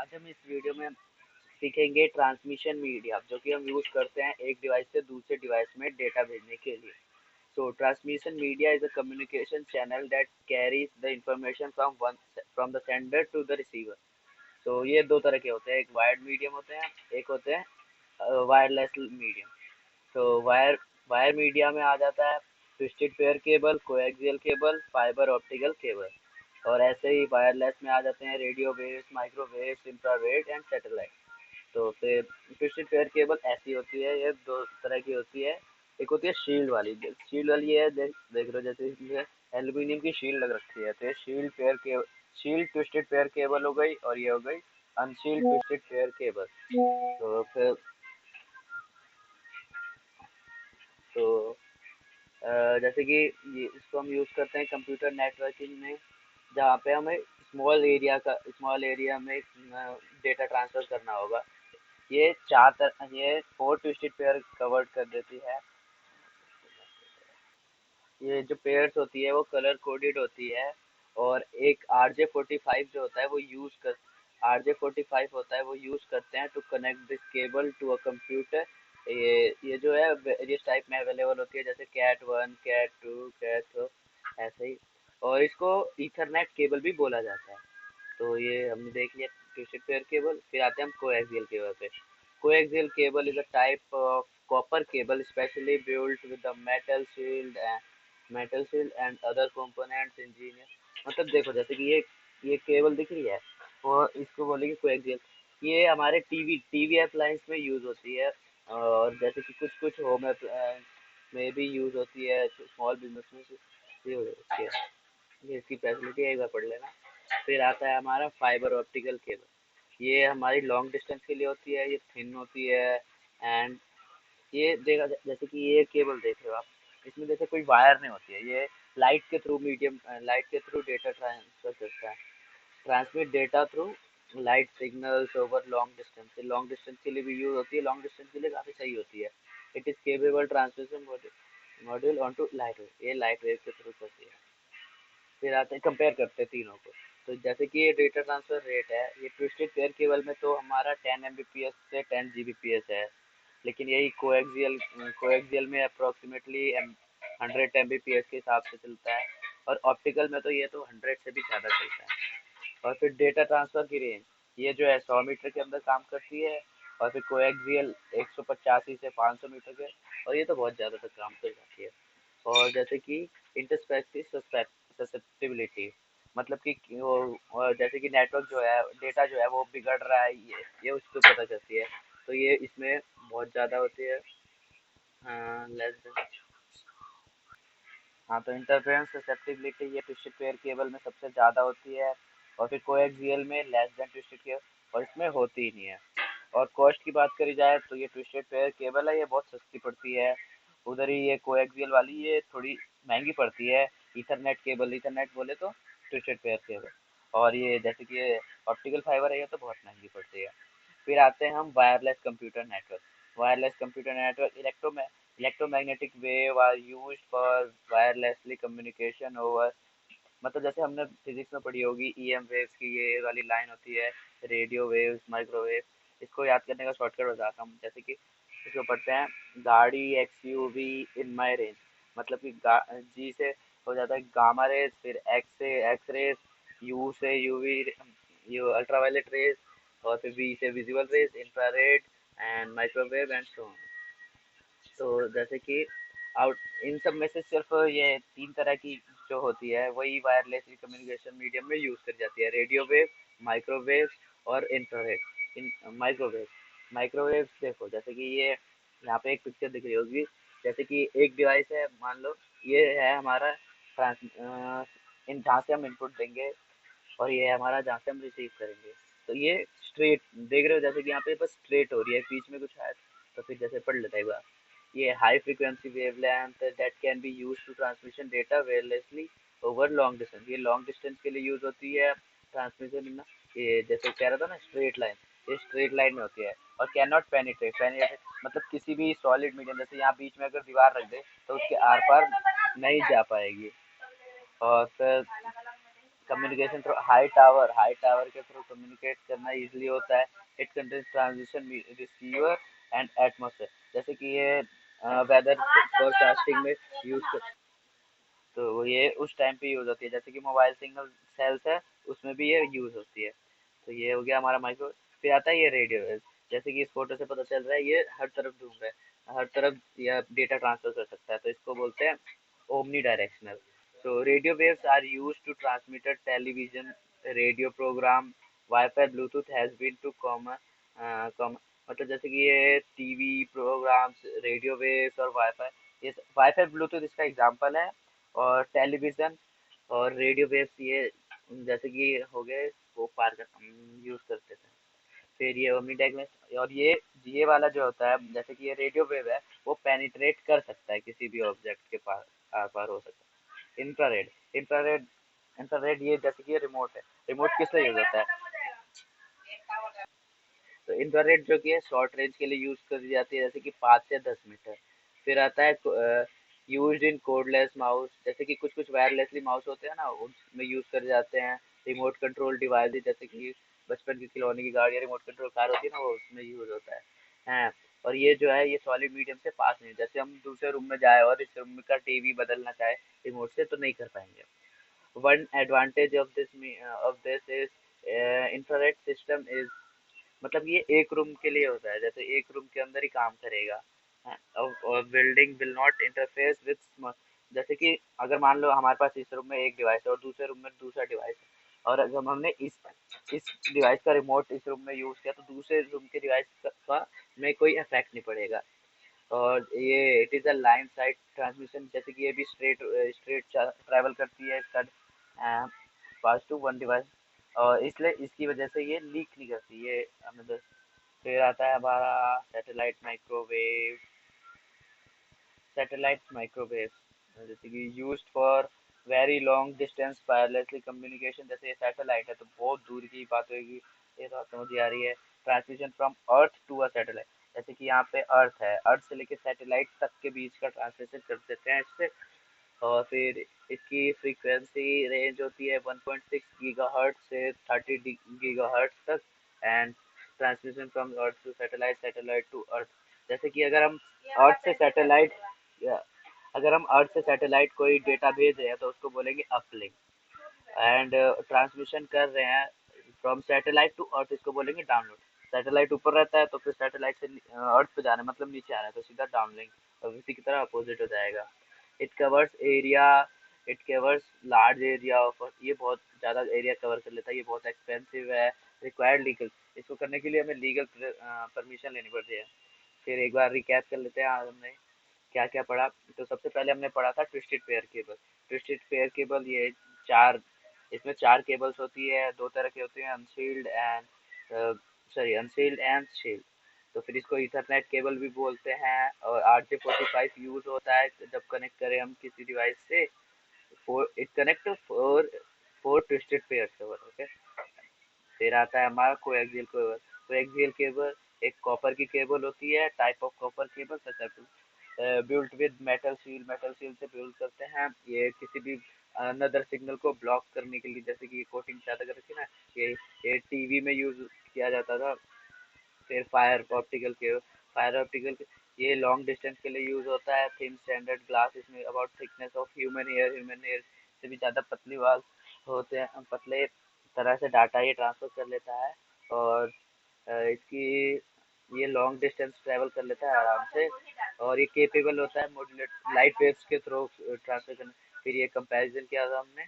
आज हम इस वीडियो में सीखेंगे ट्रांसमिशन मीडिया जो कि हम यूज करते हैं एक डिवाइस से दूसरे डिवाइस में डेटा भेजने के लिए। So transmission media is a communication channel that carries the information from the sender to the receiver. So ये दो तरह के होते हैं, एक वायर्ड मीडियम होते हैं, एक होते हैं वायरलेस मीडियम। तो वायर मीडिया में आ जाता है twisted pair cable, coaxial cable, fibre optical cable. और ऐसे ही वायरलेस में आ जाते हैं radio waves, microwaves, infrared and satellite. तो फिर ट्विस्टेड पेयर केबल ऐसी होती है, ये दो तरह की होती है। एक होती है शील्ड वाली है, देख रहे हो जैसे इसमें एल्यूमिनियम की शील्ड लग रखी है, तो ये शील्ड ट्विस्टेड पेयर केबल हो गई, और ये हो गई अनशील्ड ट्विस्टेड पेयर केबल। तो फिर तो जैसे कि ये इसको हम यूज़ करते हैं कंप्यूटर नेटवर्किंग में, जहाँ पे हमें स्मॉल एरिया में डेटा ट्रांसफर करना होगा। ये 4 ट्विस्टेड पेयर कवर कर देती है। ये जो पेयर्स होती है वो कलर कोडेड होती है। और एक RJ45 जो होता है वो यूज कर RJ45 होता है वो यूज करते हैं to connect this cable to a computer. ये जो है वेरियस टाइप में अवेलेबल होती है, जैसे कैट 1, कैट 2, कैट ऐसे ही। और इसको ईथरनेट केबल भी बोला जाता है। तो ये हमने देख लिया ट्विस्टेड पेयर केबल। फिर आते हैं हम कोएक्सियल केबल पे। Coaxial cable is a type of copper cable specially built with the metal shield and other components engineer। मतलब देखो जैसे कि ये केबल दिख रही है, और इसको बोलेंगे कोएक्सियल। ये हमारे टीवी अप्लायंस में यूज होती है, और जैसे कि कुछ कुछ होम में भी यूज होती है, स्मॉल बिजनेस में भी हो जाती है। ये इसकी फैसिलिटी एक बार पढ़ लेना। फिर आता है हमारा फाइबर ऑप्टिकल केबल। ये हमारी लॉन्ग डिस्टेंस के लिए होती है, ये थिन होती है। एंड ये देखा जैसे कि ये केबल देख रहे हो आप, इसमें जैसे कोई वायर नहीं होती है, ये लाइट के थ्रू डेटा ट्रांसफर करता है, transmit data through light signals over long distance के लिए भी यूज होती है, लॉन्ग डिस्टेंस के लिए काफी सही होती है। It is capable transmission module on to light wave, ये लाइट वेव के थ्रू करती है। फिर आते हैं कंपेयर करते हैं तीनों को। तो जैसे कि ये डेटा ट्रांसफर रेट है, ये ट्विस्टेड पेयर केबल में तो हमारा 10 Mbps से 10 Gbps है। लेकिन यही कोएक्सियल में अप्रोक्सीमेटली 100 Mbps के हिसाब से चलता है। और ऑप्टिकल में तो ये तो 100 से भी ज़्यादा चलता है। और फिर डेटा ट्रांसफर की रेंज, ये जो है 100 मीटर के अंदर काम करती है। और फिर कोएक्सियल 185 से 500 मीटर के, और ये तो बहुत ज़्यादा तक काम कर जाती है। और जैसे कि इंटरस्पेक्टिव ससेप्टिबिलिटी, मतलब कि जैसे कि नेटवर्क जो है, डेटा जो है वो बिगड़ रहा है, ये उसको पता चलती है। तो ये इसमें बहुत ज़्यादा होती है। लेस देन, हाँ, तो इंटरफेरेंस ससेप्टिबिलिटी ये ट्विस्टेड पेयर केबल में सबसे ज़्यादा होती है। और फिर कोएक्सियल में लेस देन ट्विस्टेड केबल, और इसमें होती ही नहीं है। और कॉस्ट की बात करी जाए तो ये ट्विस्टेड पेयर केबल है, ये बहुत सस्ती पड़ती है। उधर ही ये कोएक्सियल वाली ये थोड़ी महंगी पड़ती है। ईथरनेट बोले तो ट्विस्टेड पेयर केबल। और ये जैसे कि ये ऑप्टिकल फाइबर है, ये तो बहुत महंगी पड़ती है। फिर आते हैं हम wireless computer network electromagnetic wave are used for wirelessly communication over. मतलब जैसे हमने फिजिक्स में पढ़ी होगी EM वेव्स की ये वाली लाइन होती है, रेडियो वेव्स, माइक्रोवेव। इसको याद करने का शॉर्टकट बताता हूँ, जैसे कि इसको पढ़ते हैं गाड़ी XUV इन माई रेंज। मतलब कि G से हो जाता है गामा रेज, फिर X से एक्स रेज, U से UV, यू अल्ट्रावायलेट रेज, और फिर V से visual rays, infrared and microwave and so. तो जैसे कि आउट इन सब में से सिर्फ ये 3 तरह की जो होती है वही वायरलेस कम्युनिकेशन मीडियम में यूज करी जाती है, रेडियो वेव, माइक्रोवेव और इंफ्रारेड। इन माइक्रोवेव देखो जैसे कि ये यहाँ पे एक पिक्चर दिख रही होगी। जैसे कि एक डिवाइस है, मान लो ये है हमारा ट्रांस इन जहाँ से हम इनपुट देंगे, और ये है हमारा जहाँ से हम रिसीव करेंगे। तो ये स्ट्रेट देख रहे हो, जैसे कि यहाँ पे बस स्ट्रेट हो रही है, बीच में कुछ है। तो फिर जैसे पढ़ लेते हैं एक बार। ये high frequency wavelength that can be used to transmission data wirelessly over long distance, ये लॉन्ग डिस्टेंस के लिए यूज होती है ट्रांसमिशन ना। ये जैसे कह रहा था ना स्ट्रेट लाइन, ये स्ट्रेट लाइन में होती है। और कैन नॉट पेनिट्रेट मतलब किसी भी सॉलिड मीडियम, जैसे यहाँ बीच में अगर दीवार रख दे तो उसके आर पार नहीं जा पाएगी। और फिर कम्युनिकेशन थ्रू हाई टावर के थ्रू कम्युनिकेट करना इजीली होता है। It contains transition receiver and atmosphere, जैसे कि ये वेदर फोरकास्टिंग में यूज, तो ये उस टाइम पे यूज होती है, जैसे कि मोबाइल सिग्नल सेल्स है, उसमें भी ये यूज होती है। तो ये हो गया हमारा माइक्रो। फिर आता है ये रेडियो वेव, जैसे कि इस फोटो से पता चल रहा है ये हर तरफ घूम रहा है, हर तरफ यह डेटा ट्रांसफर कर सकता है, तो इसको बोलते हैं omni directional. So radio waves are used to transmit a television, radio program, Wi-Fi, Bluetooth has been to common, मतलब जैसे कि ये टीवी प्रोग्राम्स, रेडियो वेव्स और वाईफाई, ये वाईफाई ब्लूटूथ इसका एग्जांपल है। और टेलीविजन और रेडियो वेव्स ये जैसे कि हो गए, वो पार कर यूज करते थे। फिर ये ओमनी डायग्नोस, और ये वाला जो होता है, जैसे कि ये रेडियो वेव है, वो पेनिट्रेट कर सकता है किसी भी ऑब्जेक्ट के पार, आर पार हो सकता है। इंफ्रारेड इंफ्रारेड इंफ्रारेड ये जैसे कि ये रिमोट है, रिमोट किस लिए यूज होता है, तो इंफ्रारेड जो कि है शॉर्ट रेंज के लिए यूज करी जाती है, जैसे कि 5 से 10 मीटर। फिर आता है यूज्ड इन कोडलेस माउस, जैसे कि कुछ कुछ वायरलेसली माउस होते हैं ना, उसमें यूज कर जाते हैं। रिमोट कंट्रोल डिवाइस, जैसे कि बचपन की खिलौने की गाड़ी या रिमोट कंट्रोल कार होती है ना, वो उसमें यूज होता है। हैं। और ये जो है ये सॉलिड मीडियम से पास नहीं, जैसे हम दूसरे रूम में जाए और इस रूम का टीवी बदलना चाहे रिमोट से, तो नहीं कर पाएंगे। One advantage of this is infrared system is, मतलब ये एक रूम के लिए होता है, जैसे एक रूम के अंदर ही काम करेगा। हाँ, और building will not interface with, जैसे कि अगर मान लो हमारे पास इस रूम में एक डिवाइस है और दूसरे रूम में दूसरा डिवाइस है, और अगर हमने इस डिवाइस का रिमोट इस रूम में यूज किया, तो दूसरे रूम के डिवाइस का में कोई इफेक्ट नहीं पड़ेगा। और ये it is a line side transmission, जैसे कि ये भी स्ट्रेट स्ट्रेट ट्रैवल करती है इसका पास टू वन डिवाइस, और इसलिए इसकी वजह से ये लीक नहीं करती ये, मतलब। फिर आता है हमारा सैटेलाइट माइक्रोवेव। सैटेलाइट माइक्रोवेव जैसे कि used for very long distance wirelessly communication, जैसे ये सैटेलाइट है तो बहुत दूर की बात होगी, ये तो समझ ही आ रही है। Transmission from earth to a satellite, जैसे कि यहाँ पे अर्थ है, अर्थ से लेके सैटेलाइट तक के बीच का ट्रांसलेशन कर देते हैं इससे। और फिर इसकी फ्रीक्वेंसी रेंज होती है 1.6 गीगाहर्ट्ज से 30 गीगाहर्ट्ज तक। And transmission from earth to satellite, satellite to earth, जैसे कि अर्थ से सैटेलाइट अगर हम अर्थ से सैटेलाइट कोई डेटा भेज रहे हैं तो उसको बोलेंगे अपलिंक। एंड ट्रांसमिशन कर रहे हैं फ्रॉम सैटेलाइट टू अर्थ, इसको बोलेंगे डाउनलोड। सैटेलाइट ऊपर रहता है तो फिर सैटेलाइट से अर्थ पे जाना है, मतलब नीचे आ रहा है, तो सीधा डाउनलिंक, और इसी की तरह अपोजिट हो जाएगा। It covers area it covers large area of, ये बहुत ज़्यादा एरिया कवर कर लेता है, ये बहुत एक्सपेंसिव है। रिक्वायर्ड लीगल, इसको करने के लिए हमें लीगल परमिशन लेनी पड़ती है। फिर एक बार रिकैप कर लेते हैं, आज हमने क्या क्या पढ़ा। तो सबसे पहले हमने पढ़ा था twisted pair cable. Twisted pair cable ये चार इसमें चार केबल्स होती है, दो तरह की होती है, unsealed and unsealed and shield. तो फिर इसको ईथरनेट केबल भी बोलते हैं। और RJ45 यूज होता है जब कनेक्ट करें हम किसी डिवाइस से, four it connect four four twisted pair cable, okay. फिर आता है हमारा कोएक्सियल केबल। कोएक्सियल केबल एक कॉपर की केबल होती है, type of copper cable, built with metal seal से बिल्ड करते हैं। ये किसी भी अनदर सिग्नल को ब्लॉक करने के लिए, जैसे कि कोटिंग ज्यादा कर रखी है ना, ये टीवी में यूज किया जाता था। फिर फायर ऑप्टिकल ये लॉन्ग डिस्टेंस के लिए यूज होता है। थिन स्टैंडर्ड ग्लास, इसमें about thickness of human hair से भी ज़्यादा पतली वाल होते हैं, पतले तरह से डाटा ये ट्रांसफर कर लेता है। और इसकी ये लॉन्ग डिस्टेंस ट्रेवल कर लेता है आराम से। और ये केपेबल होता है मॉड्यूलेट लाइट वेव्स के थ्रू ट्रांसफर करने। फिर ये कंपैरिजन किया था हमने,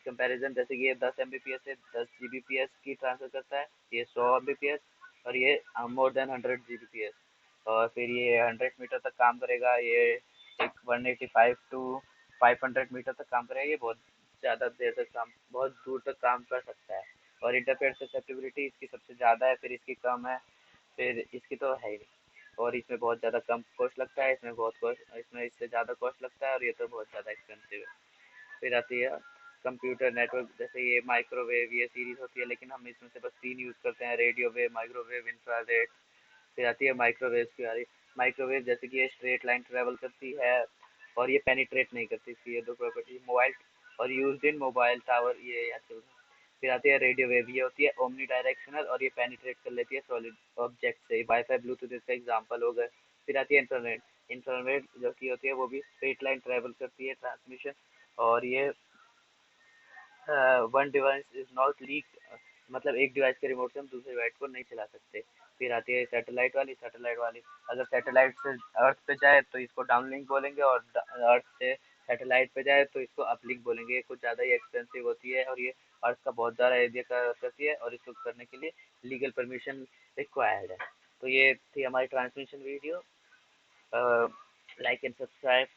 कंपैरिजन, जैसे कि ये 10 Mbps से 10 Gbps की ट्रांसफर करता है, ये 100 Mbps, और ये मोर देन 100 Gbps। और फिर ये 100 मीटर तक काम करेगा, ये एक 185 to 500 मीटर तक काम करेगा, ये बहुत ज़्यादा देर तक काम, बहुत दूर तक काम कर सकता है। और इंटरफेरेंस ससेप्टिबिलिटी इसकी सबसे ज़्यादा है, फिर इसकी कम है, फिर इसकी तो है ही नहीं। और इसमें बहुत ज़्यादा कम कॉस्ट लगता है, इसमें इससे ज़्यादा कॉस्ट लगता है, और ये तो बहुत ज़्यादा एक्सपेंसिव है। फिर आती है कंप्यूटर नेटवर्क, जैसे ये माइक्रोवेव ये सीरीज होती है, लेकिन हम इसमें से बस तीन यूज़ करते हैं, रेडियो वेव, माइक्रोवेव, इंफ्रारेड। फिर आती है माइक्रोवेव की बारी। माइक्रोवेव जैसे कि ये स्ट्रेट लाइन ट्रेवल करती है और ये पेनिट्रेट नहीं करती, इसकी ये दो प्रॉपर्टी। मोबाइल और यूज्ड इन मोबाइल टावर, ये याद करो। फिर आती है रेडियो वेव, ये होती है ओमनी डायरेक्शनल और ये पेनिट्रेट कर लेती है सॉलिड ऑब्जेक्ट से। वाईफाई ब्लूटूथ इसका एग्जांपल हो गए। फिर आती है इंटरनेट। इंटरनेट जो की होती है वो भी स्ट्रेट लाइन ट्रेवल करती है ट्रांसमिशन, और ये one device is not leak, मतलब एक डिवाइस के रिमोट से हम दूसरे डिवाइस को नहीं चला सकते। फिर आती है सैटेलाइट वाली। सैटेलाइट वाली अगर सैटेलाइट से अर्थ पे जाए तो इसको डाउनलिंक बोलेंगे, और अर्थ से सैटेलाइट पे जाए तो इसको अपलिंक बोलेंगे। ये कुछ ज़्यादा ही एक्सपेंसिव होती है, और ये अर्थ का बहुत ज़्यादा एरिया कवर करती है, और इसको करने के लिए लीगल परमिशन रिक्वायर्ड है। तो ये थी हमारी transmission video. Like and subscribe